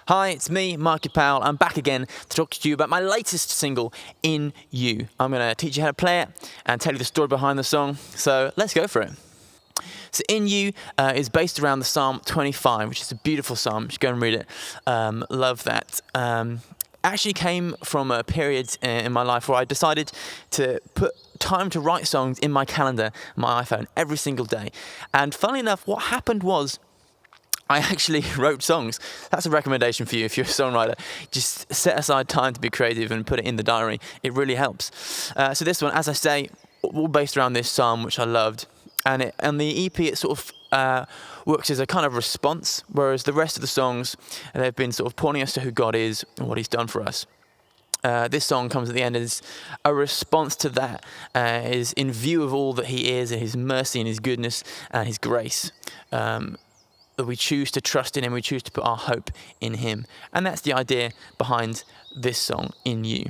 Hi, it's me, Marky Powell. I'm back again to talk to you about my latest single, In You. I'm going to teach you how to play it and tell you the story behind the song. So let's go for it. So In You is based around the Psalm 25, which is a beautiful psalm. You should go and read it. Love that. Actually came from a period in my life where I decided to put time to write songs in my calendar, my iPhone, every single day. And funnily enough, what happened was I actually wrote songs. That's a recommendation for you if you're a songwriter. Just set aside time to be creative and put it in the diary. It really helps. So this one, as I say, all based around this psalm, which I loved. And the EP, it sort of works as a kind of response, whereas the rest of the songs, they've been sort of pointing us to who God is and what He's done for us. This song comes at the end as a response to that, is in view of all that He is, and His mercy and His goodness and His grace. That we choose to trust in Him, we choose to put our hope in Him. And that's the idea behind this song, In You.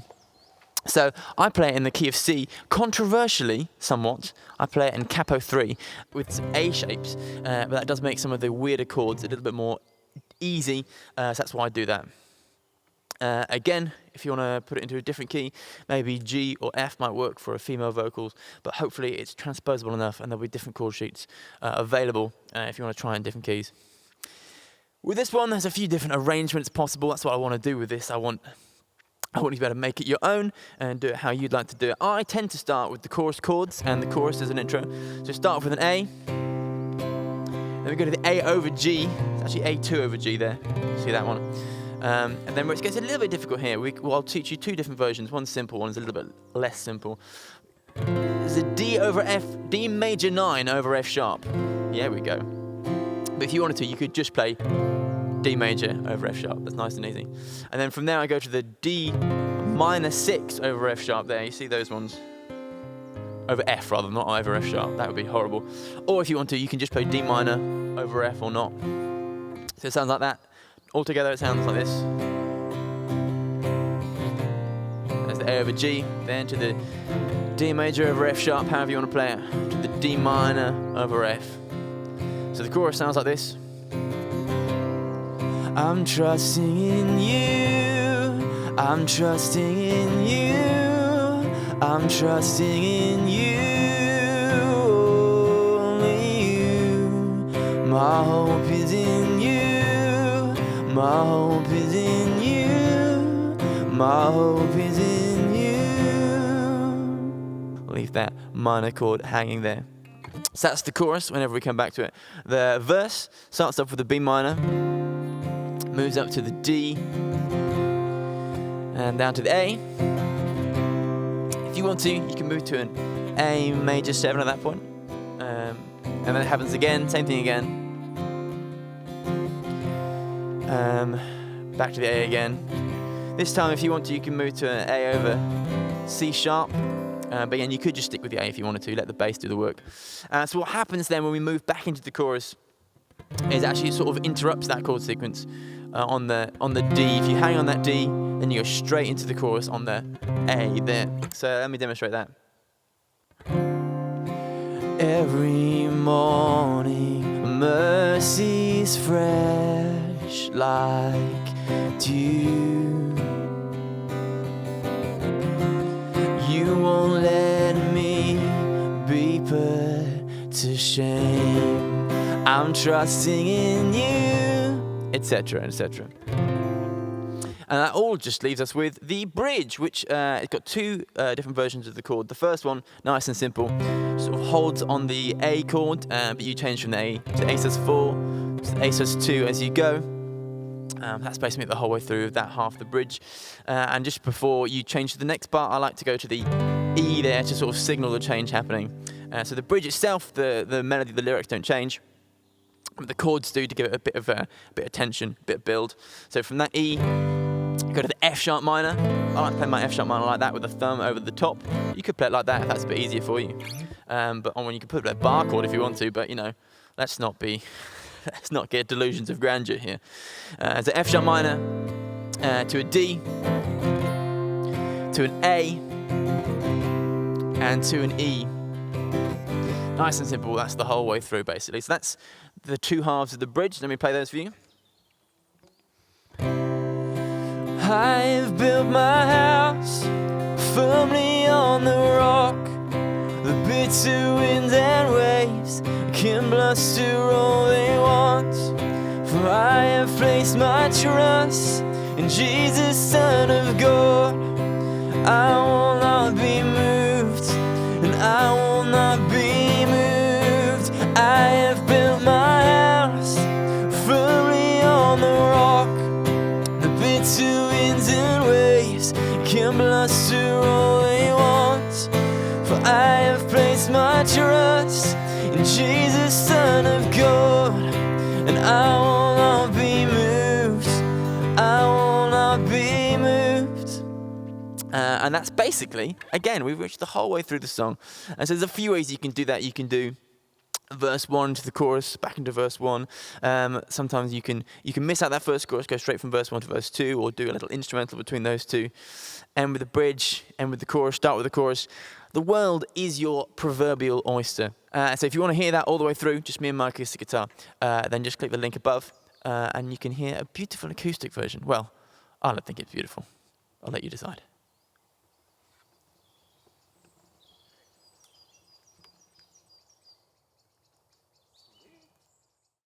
So I play it in the key of C, controversially somewhat. I play it in capo 3 with some A shapes, but that does make some of the weirder chords a little bit more easy, so that's why I do that. Again, if you want to put it into a different key, maybe G or F might work for a female vocals, but hopefully it's transposable enough and there'll be different chord sheets available if you want to try in different keys. With this one, there's a few different arrangements possible. That's what I want to do with this. I want you to be able to make it your own and do it how you'd like to do it. I tend to start with the chorus chords and the chorus as an intro. So start off with an A, then we go to the A over G. It's actually A2 over G there. See that one? And then where it gets a little bit difficult here, I'll teach you two different versions. One's simple, one's a little bit less simple. There's a D over F, D major 9 over F sharp. Yeah, we go. But if you wanted to, you could just play D major over F sharp. That's nice and easy. And then from there, I go to the D minor 6 over F sharp there. You see those ones? Over F rather, not over F sharp. That would be horrible. Or if you want to, you can just play D minor over F or not. So it sounds like that. Altogether, it sounds like this. There's the A over G, then to the D major over F sharp, however you want to play it, to the D minor over F. So the chorus sounds like this. I'm trusting in you, I'm trusting in you, I'm trusting in you, only you. My hope is in you. My hope is in you, my hope is in you. Leave that minor chord hanging there. So that's the chorus whenever we come back to it. The verse starts off with a B minor, moves up to the D, and down to the A. If you want to, you can move to an A major 7 at that point. And then it happens again, same thing again. Back to the A again. This time, if you want to, you can move to an A over C sharp. But again, you could just stick with the A if you wanted to, let the bass do the work. So what happens then when we move back into the chorus is actually it sort of interrupts that chord sequence on the D. If you hang on that D, then you go straight into the chorus on the A there. So let me demonstrate that. Every morning, mercy's fresh like dew. You won't let me be put to shame. I'm trusting in you, etc., etc. And that all just leaves us with the bridge, which it's got two different versions of the chord. The first one, nice and simple, sort of holds on the A chord, but you change from the A to A sus4, to A sus2 as you go. That's basically the whole way through that half the bridge. And just before you change to the next part, I like to go to the E there to sort of signal the change happening. So the bridge itself, the melody, the lyrics don't change. But the chords do to give it a bit of tension, a bit of build. So from that E, go to the F sharp minor. I like to play my F sharp minor like that with a thumb over the top. You could play it like that if that's a bit easier for you. But on one you can put a bar chord if you want to, but you know, let's not get delusions of grandeur here. As an F sharp minor to a D, to an A, and to an E. Nice and simple, that's the whole way through basically. So that's the two halves of the bridge. Let me play those for you. I have built my house firmly on the rock. The bitter winds and waves can bluster all they want. For I have placed my trust in Jesus, Son of God. I will not be moved, and I will not be moved. I have built my house firmly on the rock. The bitter winds and waves can bluster all they want. For I have placed my trust in Jesus, Son of God. And I will not be moved, I will not be moved. And that's basically, again, we've reached the whole way through the song. And so there's a few ways you can do that. You can do verse 1 to the chorus, back into verse 1. Sometimes you can miss out that first chorus, go straight from verse 1 to verse 2, or do a little instrumental between those two. End with the bridge, end with the chorus, start with the chorus. The world is your proverbial oyster. So if you want to hear that all the way through, just me and my acoustic guitar, then just click the link above, and you can hear a beautiful acoustic version. Well, I don't think it's beautiful. I'll let you decide.